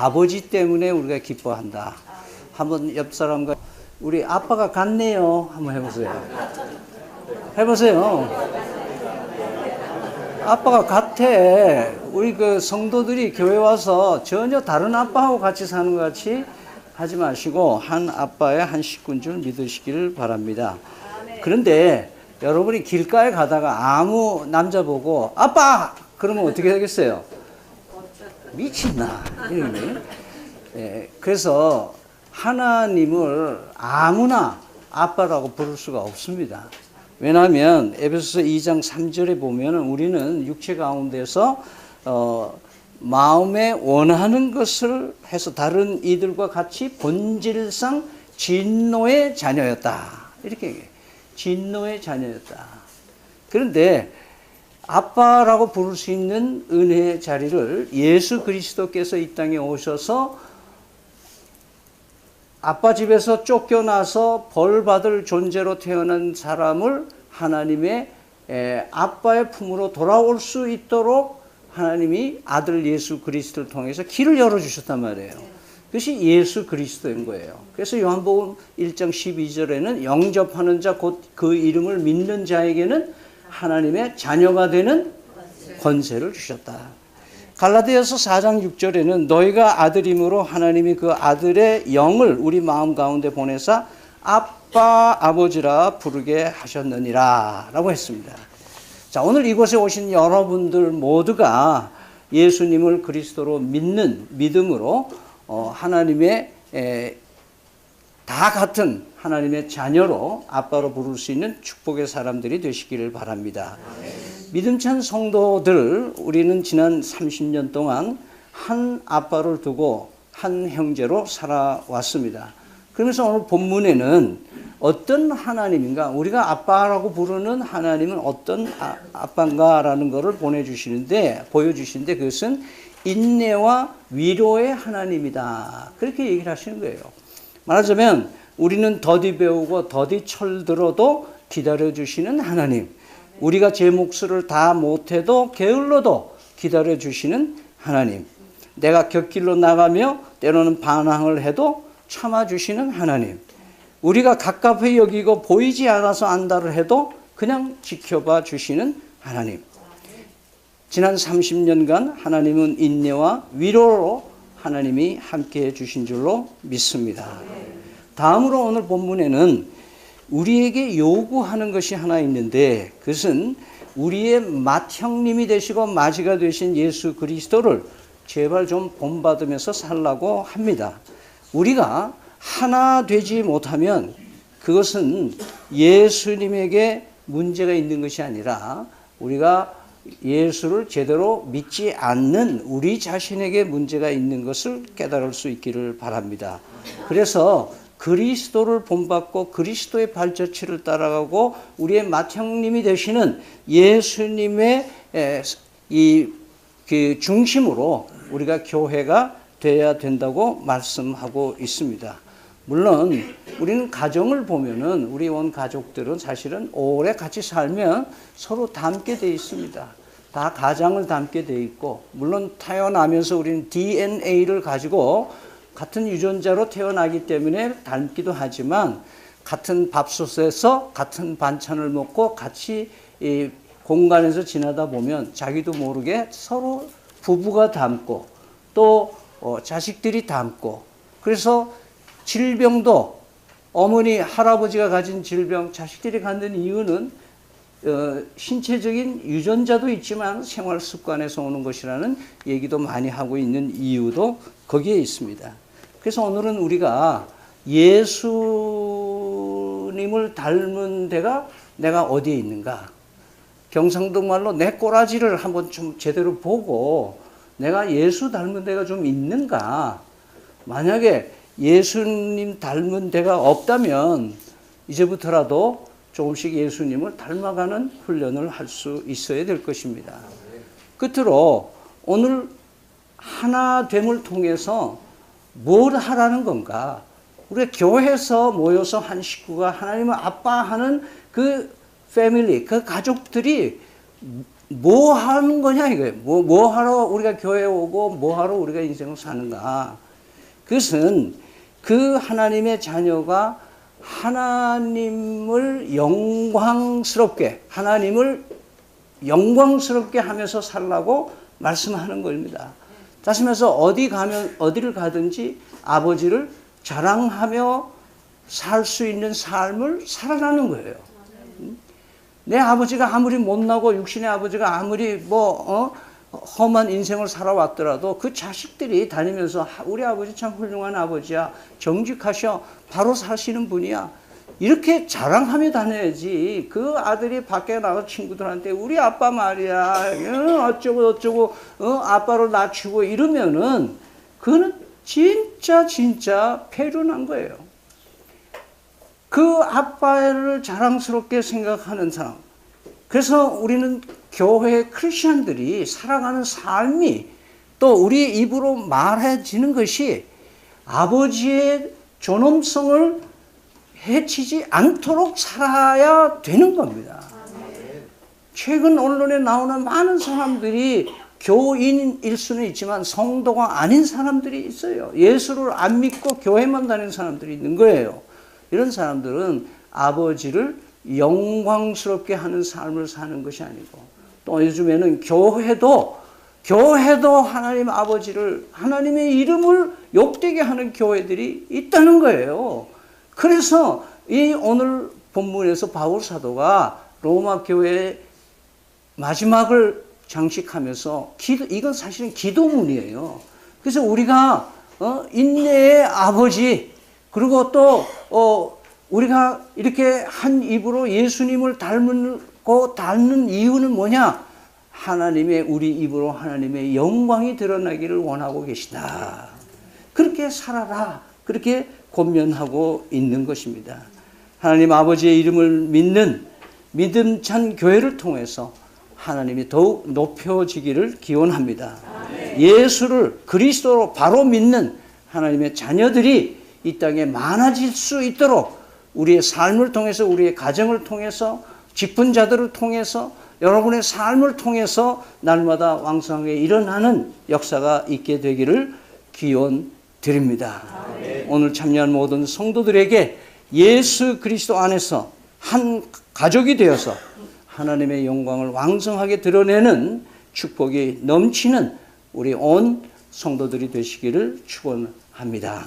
아버지 때문에 우리가 기뻐한다. 한번 옆 사람과 우리 아빠가 같네요. 한번 해보세요. 해보세요. 아빠가 같아. 우리 그 성도들이 교회 와서 전혀 다른 아빠하고 같이 사는 것 같이 하지 마시고 한 아빠의 한 식구인 줄 믿으시기를 바랍니다. 그런데 여러분이 길가에 가다가 아무 남자 보고 아빠! 그러면 어떻게 되겠어요? 미친나. 그래서 하나님을 아무나 아빠라고 부를 수가 없습니다. 왜냐하면 에베소서 2장 3절에 보면 우리는 육체 가운데서 마음에 원하는 것을 해서 다른 이들과 같이 본질상 진노의 자녀였다. 이렇게 얘기해요. 진노의 자녀였다. 그런데 아빠라고 부를 수 있는 은혜의 자리를 예수 그리스도께서 이 땅에 오셔서 아빠 집에서 쫓겨나서 벌 받을 존재로 태어난 사람을 하나님의 아빠의 품으로 돌아올 수 있도록 하나님이 아들 예수 그리스도를 통해서 길을 열어주셨단 말이에요. 그것이 예수 그리스도인 거예요. 그래서 요한복음 1장 12절에는 영접하는 자 곧 그 이름을 믿는 자에게는 하나님의 자녀가 되는 권세를 주셨다. 갈라디아서 4장 6절에는 너희가 아들임으로 하나님이 그 아들의 영을 우리 마음 가운데 보내사 아빠 아버지라 부르게 하셨느니라 라고 했습니다. 자, 오늘 이곳에 오신 여러분들 모두가 예수님을 그리스도로 믿는 믿음으로 하나님의 다 같은 하나님의 자녀로 아빠로 부를 수 있는 축복의 사람들이 되시기를 바랍니다. 믿음찬 성도들, 우리는 지난 30년 동안 한 아빠를 두고 한 형제로 살아왔습니다. 그러면서 오늘 본문에는 어떤 하나님인가, 우리가 아빠라고 부르는 하나님은 어떤 아빠인가라는 것을 보여주시는데 그것은 인내와 위로의 하나님이다. 그렇게 얘기를 하시는 거예요. 말하자면 우리는 더디 배우고 더디 철들어도 기다려주시는 하나님, 우리가 제 몫을 다 못해도 게을러도 기다려주시는 하나님, 내가 곁길로 나가며 때로는 반항을 해도 참아주시는 하나님, 우리가 갑갑히 여기고 보이지 않아서 안다를 해도 그냥 지켜봐 주시는 하나님. 지난 30년간 하나님은 인내와 위로로 하나님이 함께해 주신 줄로 믿습니다. 다음으로 오늘 본문에는 우리에게 요구하는 것이 하나 있는데 그것은 우리의 맏형님이 되시고 맞이가 되신 예수 그리스도를 제발 좀 본받으면서 살라고 합니다. 우리가 하나 되지 못하면 그것은 예수님에게 문제가 있는 것이 아니라 우리가 예수를 제대로 믿지 않는 우리 자신에게 문제가 있는 것을 깨달을 수 있기를 바랍니다. 그래서 그리스도를 본받고 그리스도의 발자취를 따라가고 우리의 맏형님이 되시는 예수님의 그 중심으로 우리가 교회가 되어야 된다고 말씀하고 있습니다. 물론 우리는 가정을 보면은 우리 온 가족들은 사실은 오래 같이 살면 서로 닮게 되어 있습니다. 다 가장을 닮게 되어 있고, 물론 태어나면서 우리는 DNA를 가지고 같은 유전자로 태어나기 때문에 닮기도 하지만 같은 밥솥에서 같은 반찬을 먹고 같이 이 공간에서 지나다 보면 자기도 모르게 서로 부부가 닮고 또 자식들이 닮고, 그래서 질병도 어머니 할아버지가 가진 질병 자식들이 갖는 이유는 신체적인 유전자도 있지만 생활 습관에서 오는 것이라는 얘기도 많이 하고 있는 이유도 거기에 있습니다. 그래서 오늘은 우리가 예수님을 닮은 데가 내가 어디에 있는가, 경상도 말로 내 꼬라지를 한번 좀 제대로 보고 내가 예수 닮은 데가 좀 있는가. 만약에 예수님 닮은 데가 없다면 이제부터라도 조금씩 예수님을 닮아가는 훈련을 할 수 있어야 될 것입니다. 끝으로 오늘 하나됨을 통해서 뭘 하라는 건가? 우리가 교회에서 모여서 한 식구가 하나님을 아빠 하는 그 패밀리, 그 가족들이 뭐 하는 거냐 이거예요. 뭐 하러 우리가 교회에 오고 뭐 하러 우리가 인생을 사는가. 그것은 그 하나님의 자녀가 하나님을 영광스럽게 하면서 살라고 말씀하는 겁니다. 다시 말해서 어디를 가든지 아버지를 자랑하며 살 수 있는 삶을 살아가는 거예요. 내 아버지가 아무리 못나고 육신의 아버지가 아무리 험한 인생을 살아왔더라도 그 자식들이 다니면서 우리 아버지 참 훌륭한 아버지야, 정직하셔, 바로 사시는 분이야, 이렇게 자랑하며 다녀야지. 그 아들이 밖에 나가서 친구들한테 우리 아빠 말이야 어쩌고 아빠로 낮추고 이러면은 그거는 진짜 패륜한 거예요. 그 아빠를 자랑스럽게 생각하는 사람. 그래서 우리는 교회 크리스천들이 살아가는 삶이 또 우리 입으로 말해지는 것이 아버지의 존엄성을 해치지 않도록 살아야 되는 겁니다. 최근 언론에 나오는 많은 사람들이 교인일 수는 있지만 성도가 아닌 사람들이 있어요. 예수를 안 믿고 교회만 다니는 사람들이 있는 거예요. 이런 사람들은 아버지를 영광스럽게 하는 삶을 사는 것이 아니고, 또 요즘에는 교회도 하나님 아버지를, 하나님의 이름을 욕되게 하는 교회들이 있다는 거예요. 그래서 이 오늘 본문에서 바울 사도가 로마 교회의 마지막을 장식하면서 이건 사실은 기도문이에요. 그래서 우리가 인내의 아버지, 그리고 또 우리가 이렇게 한 입으로 예수님을 닮는 이유는 뭐냐? 우리 입으로 하나님의 영광이 드러나기를 원하고 계시다. 그렇게 살아라. 그렇게 권면하고 있는 것입니다. 하나님 아버지의 이름을 믿는 믿음찬 교회를 통해서 하나님이 더욱 높여지기를 기원합니다. 예수를 그리스도로 바로 믿는 하나님의 자녀들이 이 땅에 많아질 수 있도록 우리의 삶을 통해서, 우리의 가정을 통해서, 직분 자들을 통해서, 여러분의 삶을 통해서 날마다 왕성하게 일어나는 역사가 있게 되기를 기원드립니다. 오늘 참여한 모든 성도들에게 예수 그리스도 안에서 한 가족이 되어서 하나님의 영광을 왕성하게 드러내는 축복이 넘치는 우리 온 성도들이 되시기를 축원합니다.